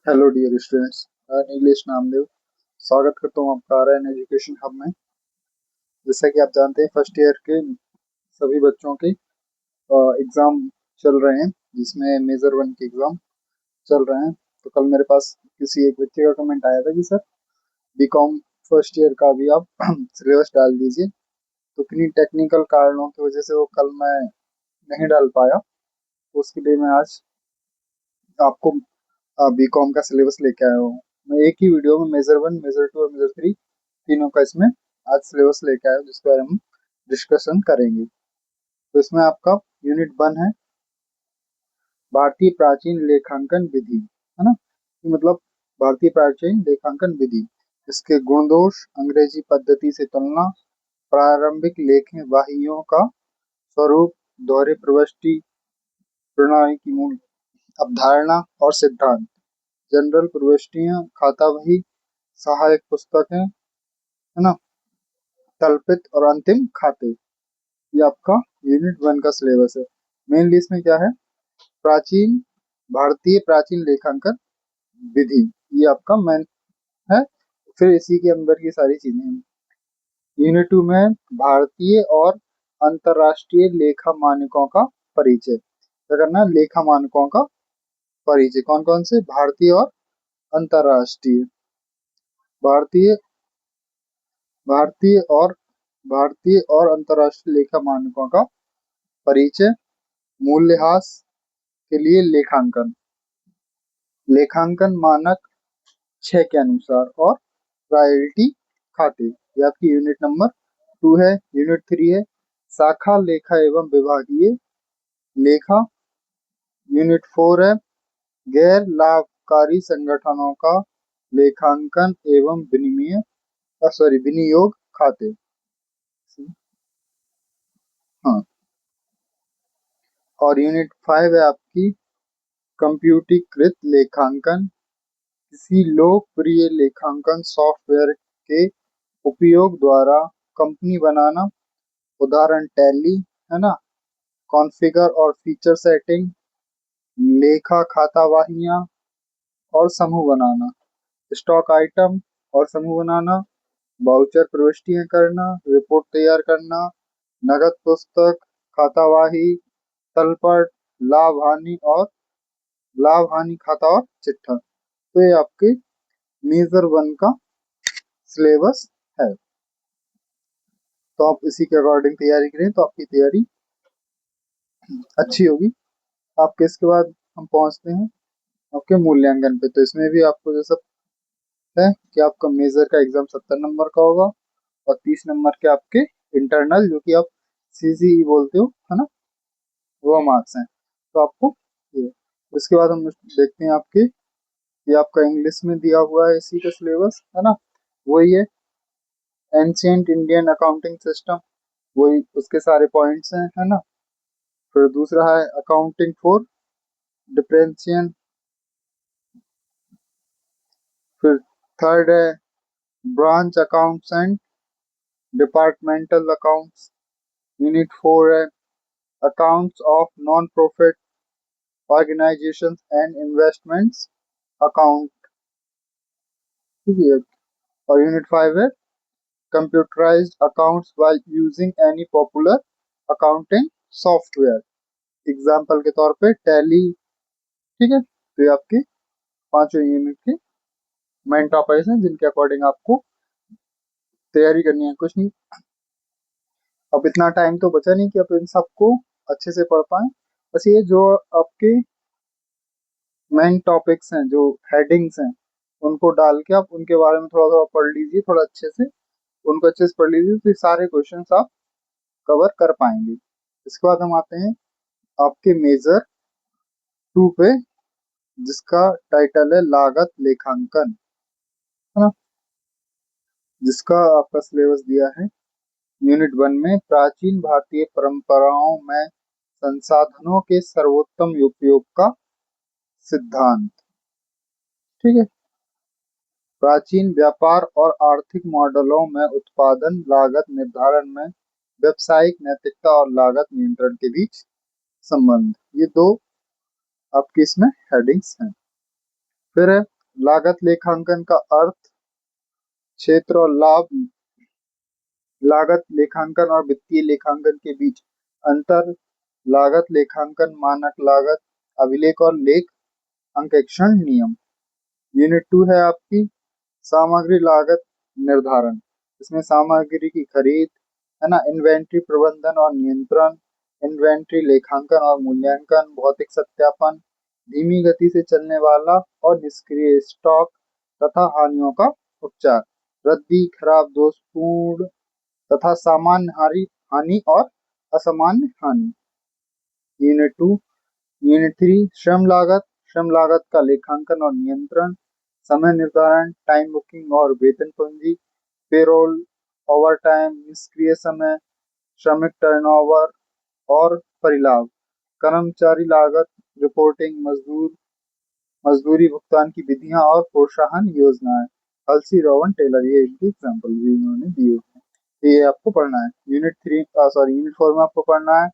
Hello dear students, Nilesh Namdev स्वागत करता हूँ आपका आर्यन एजुकेशन हब में। जैसा कि आप जानते हैं, फर्स्ट ईयर के सभी बच्चों के एग्जाम चल रहे हैं, जिसमें मेजर वन के एग्जाम चल रहे हैं। तो कल मेरे पास किसी एक बच्चे का कमेंट आया था कि सर बीकॉम फर्स्ट ईयर का भी आप सिलेबस डाल दीजिए। तो किन्हीं टेक्निकल कारणों की वजह से वो कल मैं नहीं डाल पाया। तो उसके लिए मैं आज आपको बीकॉम का सिलेबस लेके आया हूँ। मैं एक ही वीडियो में मेजर वन, मेजर टू और मेजर थ्री तीनों का इसमें आज सिलेबस लेके आया हूँ, जिस पर हम डिस्कशन करेंगे। तो इसमें आपका यूनिट वन है भारतीय प्राचीन लेखांकन विधि, है ना। ये मतलब भारतीय प्राचीन लेखांकन विधि, इसके गुण दोष, अंग्रेजी पद्धति से तुलना, प्रारंभिक लेखें वाहियों का स्वरूप, दोहरे प्रविष्टि प्रणाली की मूल अवधारणा और सिद्धांत, जनरल प्रविष्टियां, खाता वही, सहायक पुस्तकें, है ना, कल्पित और अंतिम खाते। ये आपका यूनिट वन का सिलेबस है। मेनली इसमें क्या है, प्राचीन भारतीय प्राचीन लेखांकन विधि, ये आपका मेन है। फिर इसी के अंदर की सारी चीजें हैं। यूनिट टू में भारतीय और अंतरराष्ट्रीय लेखा मानकों का परिचय। क्या करना है, लेखा मानकों का परिचय। कौन कौन से, भारतीय और अंतरराष्ट्रीय। भारतीय भारतीय और भारतीय और अंतरराष्ट्रीय लेखा मानकों का परिचय। मूल्यह्रास के लिए लेखांकन, लेखांकन मानक 6 के अनुसार, और प्रायोरिटी खाते। ये आपकी यूनिट नंबर 2 है। यूनिट 3 है शाखा लेखा एवं विभागीय लेखा। यूनिट 4 है गैर लाभकारी संगठनों का लेखांकन एवं विनियोग खाते। हाँ। और यूनिट 5 है आपकी कंप्यूटरीकृत लेखांकन, किसी लोकप्रिय लेखांकन सॉफ्टवेयर के उपयोग द्वारा कंपनी बनाना, उदाहरण टैली, है ना, कॉन्फ़िगर और फीचर सेटिंग, लेखा खाता वाहियां और समूह बनाना, स्टॉक आइटम और समूह बनाना, वाउचर प्रविष्टियां करना, रिपोर्ट तैयार करना, नगद पुस्तक, खातावाही, तलपट, लाभ हानि खाता और चिट्ठा। तो ये आपके मेजर वन का सिलेबस है। तो आप इसी के अकॉर्डिंग तैयारी करें तो आपकी तैयारी अच्छी होगी। आपके इसके बाद हम पहुंचते हैं आपके मूल्यांकन पे। तो इसमें भी आपको जैसा है कि आपका मेजर का एग्जाम 70 नंबर का होगा, और 30 नंबर के आपके इंटरनल, जो कि आप सीजीई बोलते हो, है ना, वो मार्क्स हैं। तो आपको ये, उसके बाद हम देखते हैं आपके, ये आपका इंग्लिश में दिया हुआ है इसी का सिलेबस, है ना, वही है एंशिएंट इंडियन अकाउंटिंग सिस्टम, वही उसके सारे पॉइंट्स हैं, है ना। फिर दूसरा है अकाउंटिंग फॉर डिफरेंशियल। फिर थर्ड है branch accounts and departmental accounts. Unit 4 है accounts of non profit organisations and investments account. ठीक है। और यूनिट 5 है computerised accounts by using any popular accounting software, example के तौर पे टैली। ठीक है। तो ये आपके पांचों यूनिट के मेन टॉपिक्स हैं, जिनके अकॉर्डिंग आपको तैयारी करनी है। कुछ नहीं, अब इतना टाइम तो बचा नहीं कि आप इन सबको अच्छे से पढ़ पाए। बस ये जो आपके मेन टॉपिक्स हैं, जो हेडिंग्स हैं, उनको डाल के आप उनके बारे में थोड़ा थोड़ा पढ़ लीजिए, थोड़ा अच्छे से उनको अच्छे से पढ़ लीजिए, तो ये सारे क्वेश्चंस आप कवर कर पाएंगे। इसके बाद हम आते हैं आपके मेजर 2 पे, जिसका टाइटल है लागत लेखांकन, है ना, जिसका आपका सिलेबस दिया है यूनिट 1 में प्राचीन भारतीय परंपराओं में संसाधनों के सर्वोत्तम उपयोग का सिद्धांत। ठीक है। प्राचीन व्यापार और आर्थिक मॉडलों में उत्पादन लागत निर्धारण में व्यावसायिक नैतिकता और लागत नियंत्रण के बीच संबंध, ये दो आपकी इसमें हेडिंग्स हैं। फिर है लागत लेखांकन का अर्थ, क्षेत्र और लाभ। लागत लेखांकन और वित्तीय लेखांकन के बीच अंतर। लागत लेखांकन मानक लागत, अभिलेख और लेख अंकेक्षण नियम। यूनिट 2 है आपकी सामग्री लागत निर्धारण। इसमें सामग्री की खरीद, है ना, इन्वेंट्री प्रबंधन और नियंत्रण, इन्वेंट्री लेखांकन और मूल्यांकन, भौतिक सत्यापन, धीमी गति से चलने वाला और निष्क्रिय स्टॉक तथा हानियों का उपचार, रद्दी, खराब, दोषपूर्ण तथा सामान्य हानि हानि और असामान्य हानि। यूनिट 2। यूनिट 3 श्रम लागत। श्रम लागत का लेखांकन और नियंत्रण, समय निर्धारण, टाइम बुकिंग और वेतन पूंजी, पेरोल, ओवरटाइम, निष्क्रिय समय, श्रमिक टर्नओवर और परिलाभ, कर्मचारी लागत, रिपोर्टिंग, मजदूरी भुगतान की विधियां और प्रोत्साहन योजनाएं। हल्सी, रोवन, टेलर, ये इनके एग्जाम्पल भी इन्होंने दिए हैं। तो ये आपको पढ़ना है। यूनिट 4 में आपको पढ़ना है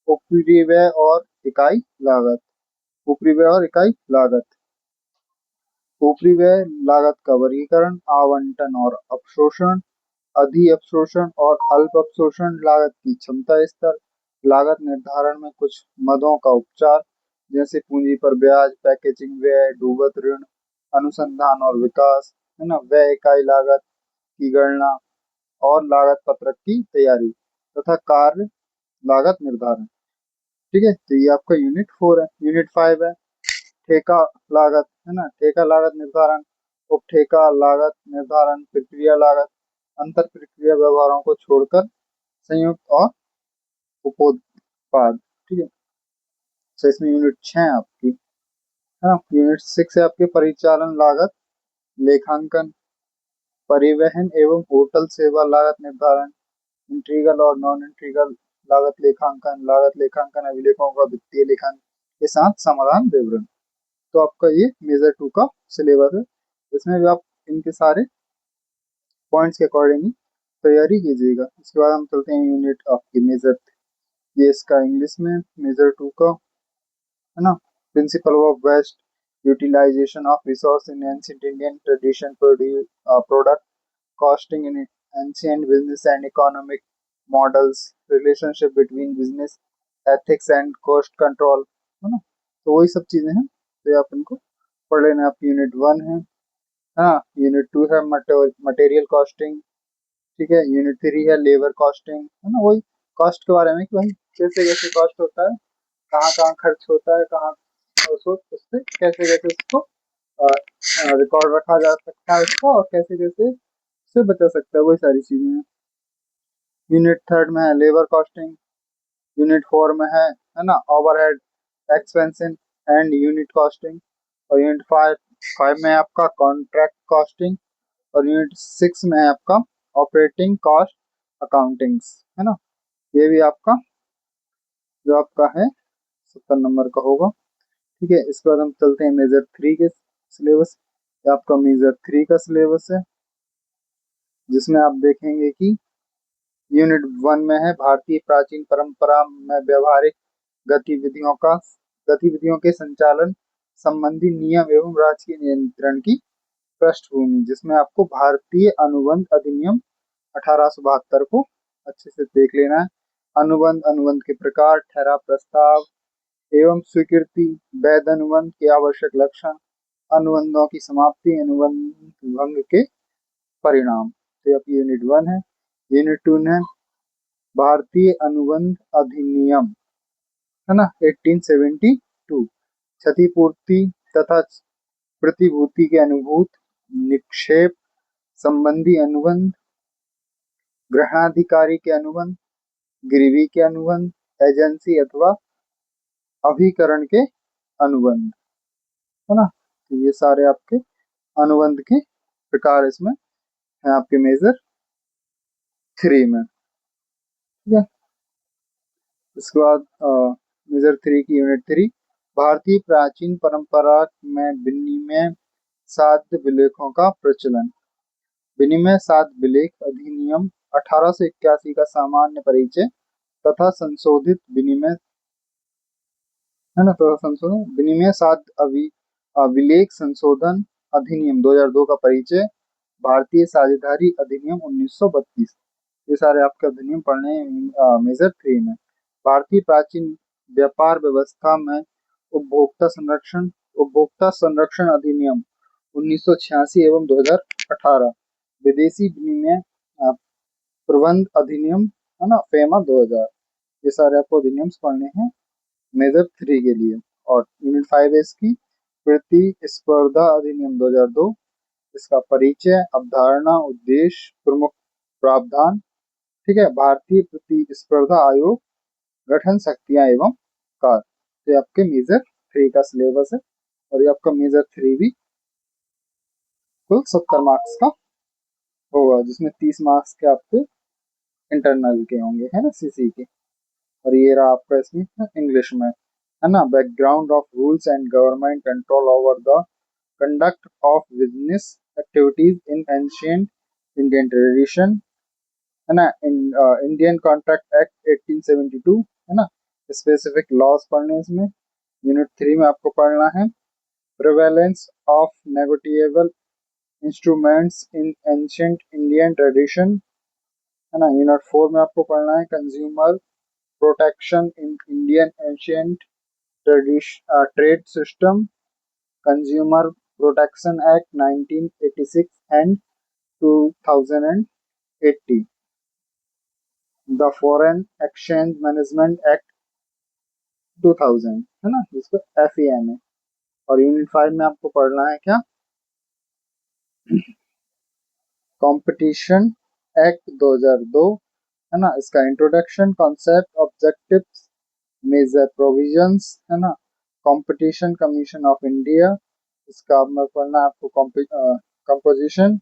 उपरिव्यय और इकाई लागत। उपरिव्यय और इकाई लागत। उपरिव्यय लागत का वर्गीकरण, आवंटन और अवशोषण, अधि अवशोषण और अल्प अवशोषण, लागत की क्षमता स्तर, लागत निर्धारण में कुछ मदों का उपचार जैसे पूंजी पर ब्याज, पैकेजिंग व्यय, डूबत ऋण, अनुसंधान और विकास, है ना, व्यय इकाई लागत की गणना और लागत पत्रक की तैयारी तथा कार्य लागत निर्धारण। ठीक है, तो ये आपका यूनिट 4 है। यूनिट 5 है ठेका लागत, है ना, ठेका लागत निर्धारण, उपठेका लागत निर्धारण, प्रक्रिया लागत, अंतर प्रक्रिया व्यवहारों को छोड़कर संयुक्त और उपोत्पाद। ठीक है, तो इसमें यूनिट 6 है आपकी, है ना। यूनिट 6 है आपके परिचालन लागत लेखांकन, परिवहन एवं होटल सेवा लागत निर्धारण, इंट्रीगल और नॉन इंट्रीगल लागत लेखांकन, लागत लेखांकन अभिलेखों का वित्तीय लेखांकन के साथ समाधान विवरण। तो आपका ये मेजर 2 का सिलेबस है। इसमें भी आप इनके सारे पॉइंट्स के अकॉर्डिंग ही तैयारी कीजिएगा। इसके बाद हम चलते हैं यूनिट आपकी मेजर, ये इसका इंग्लिश में मेजर 2 का, है ना, principle of best utilization of resource in ancient Indian tradition product costing in ancient business and economic models, relationship between business ethics and cost control, है ना। तो वही सब चीजें हैं, तो ये आप इनको पढ़ लेना। आप यूनिट 1 है, हाँ, यूनिट 2 है मटेरियल कॉस्टिंग। ठीक है, यूनिट 3 है लेबर कॉस्टिंग, है ना, वही कॉस्ट के बारे में कि भाई कैसे कैसे कॉस्ट होता है, कहाँ कहाँ खर्च होता है, कहाँ उससे कैसे कैसे उसको रिकॉर्ड रखा जा सकता है उसका, और कैसे कैसे से बचा सकता है, वही सारी चीजें हैं। यूनिट 3 में है लेबर कॉस्टिंग। यूनिट 4 में है ना, ओवरहेड एक्सपेंसिंग एंड यूनिट कॉस्टिंग। और यूनिट 5 में आपका कॉन्ट्रैक्ट कॉस्टिंग। और यूनिट 6 में है आपका ऑपरेटिंग कॉस्ट अकाउंटिंग्स, है ना। ये भी आपका जो आपका है 70 नंबर का होगा। ठीक है, इसके बाद हम चलते हैं मेजर 3 के सिलेबस। आपका मेजर 3 का सिलेबस है, जिसमें आप देखेंगे कि यूनिट 1 में है भारतीय प्राचीन परंपरा में व्यवहारिक गतिविधियों के संचालन संबंधी नियम एवं राजकीय नियंत्रण की पृष्ठभूमि, जिसमें आपको भारतीय अनुबंध अधिनियम 1872 को अच्छे से देख लेना है। अनुबंध के प्रकार, ठहराव प्रस्ताव एवं स्वीकृति, वैध अनुबंध के आवश्यक लक्षण, अनुबंधों की समाप्ति, अनुबंध भंग के परिणाम। तो अब यूनिट 1 है। यूनिट 2 है भारतीय अनुबंध अधिनियम, है ना, 1872, क्षतिपूर्ति तथा प्रतिभूति के अनुभूत, निक्षेप संबंधी अनुबंध, ग्रहणाधिकारी के अनुबंध, गिरवी के अनुबंध, एजेंसी अथवा अभिकरण के अनुबंध, है ना। तो ये सारे आपके अनुबंध के प्रकार इसमें है आपके मेजर 3 में। ठीक है, इसके बाद मेजर 3 की यूनिट 3, भारतीय प्राचीन परंपरा में विनिमय साध्य विलेखों का प्रचलन। विनिमय साध्य विलेख अधिनियम 1881 का सामान्य परिचय तथा संशोधित विनिमय, है ना, तथा संशोधन विनिमय साध्य अभिलेख संशोधन अधिनियम 2002 का परिचय, भारतीय साझेदारी अधिनियम 1932। ये सारे आपके अधिनियम पढ़ने हैं मेजर 3 में। भारतीय प्राचीन व्यापार व्यवस्था में उपभोक्ता संरक्षण अधिनियम 1986 एवं 2018, विदेशी विनिमय प्रबंध अधिनियम, है ना, फेमा 2000। ये सारे आपको अधिनियम्स पढ़ने हैं मेजर 3 के लिए। और यूनिट 5 है इसकी प्रतिस्पर्धा अधिनियम 2002, इसका परिचय, अवधारणा, उद्देश्य, प्रमुख प्रावधान। ठीक है, भारतीय प्रतिस्पर्धा आयोग, गठन, शक्तियां एवं कार्य। तो ये आपके मेजर 3 का सिलेबस है। और ये आपका मेजर 3 भी कुल 70 मार्क्स का होगा, जिसमें 30 मार्क्स के आपके इंटरनल के होंगे, है ना, सीसी के। और ये रहा आपका इसमें इंग्लिश में, है ना, background of rules and government control over the conduct of business activities in ancient Indian tradition, है ना, इंडियन कॉन्ट्रैक्ट एक्ट 1872, है ना, स्पेसिफिक लॉज पढ़ने इसमें। यूनिट 3 में आपको पढ़ना है prevalence of negotiable instruments in ancient Indian tradition, है ना। यूनिट 4 में आपको पढ़ना है consumer protection in Indian ancient trade system, consumer protection act 1986 and 2080, the foreign exchange management act 2000, है ना, जिसको FEM है। और यूनिट 5 में आपको पढ़ना है क्या, कंपटीशन एक्ट 2002, है ना, इसका introduction, concept, objectives, major provisions, है ना, कंपटीशन कमीशन ऑफ इंडिया, इसका में पढ़ना है आपको कंपोजिशन,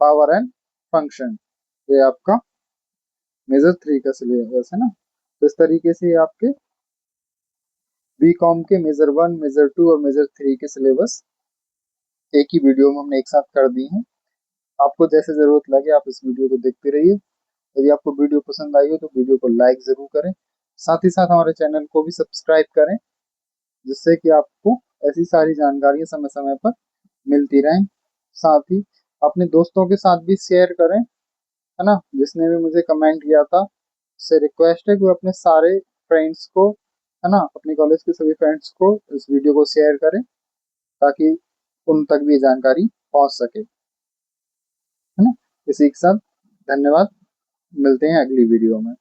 पावर एंड फंक्शन। ये आपका मेजर 3 का सिलेबस है ना। तो इस तरीके से आपके बीकॉम के मेजर 1, मेजर 2 और मेजर 3 के सिलेबस एक ही वीडियो में हमने एक साथ कर दी हैं। आपको जैसे जरूरत लगे आप इस वीडियो को देखते रहिए। यदि आपको वीडियो पसंद आई हो तो वीडियो को लाइक जरूर करें, साथ ही साथ हमारे चैनल को भी सब्सक्राइब करें, जिससे कि आपको ऐसी सारी जानकारियां समय समय पर मिलती रहें। साथ ही अपने दोस्तों के साथ भी शेयर करें, है ना। जिसने भी मुझे कमेंट किया था उससे रिक्वेस्ट है कि वो अपने सारे फ्रेंड्स को, है ना, अपने कॉलेज के सभी फ्रेंड्स को इस वीडियो को शेयर करें, ताकि उन तक भी जानकारी पहुंच सके, है ना। इसी के साथ धन्यवाद, मिलते हैं अगली वीडियो में।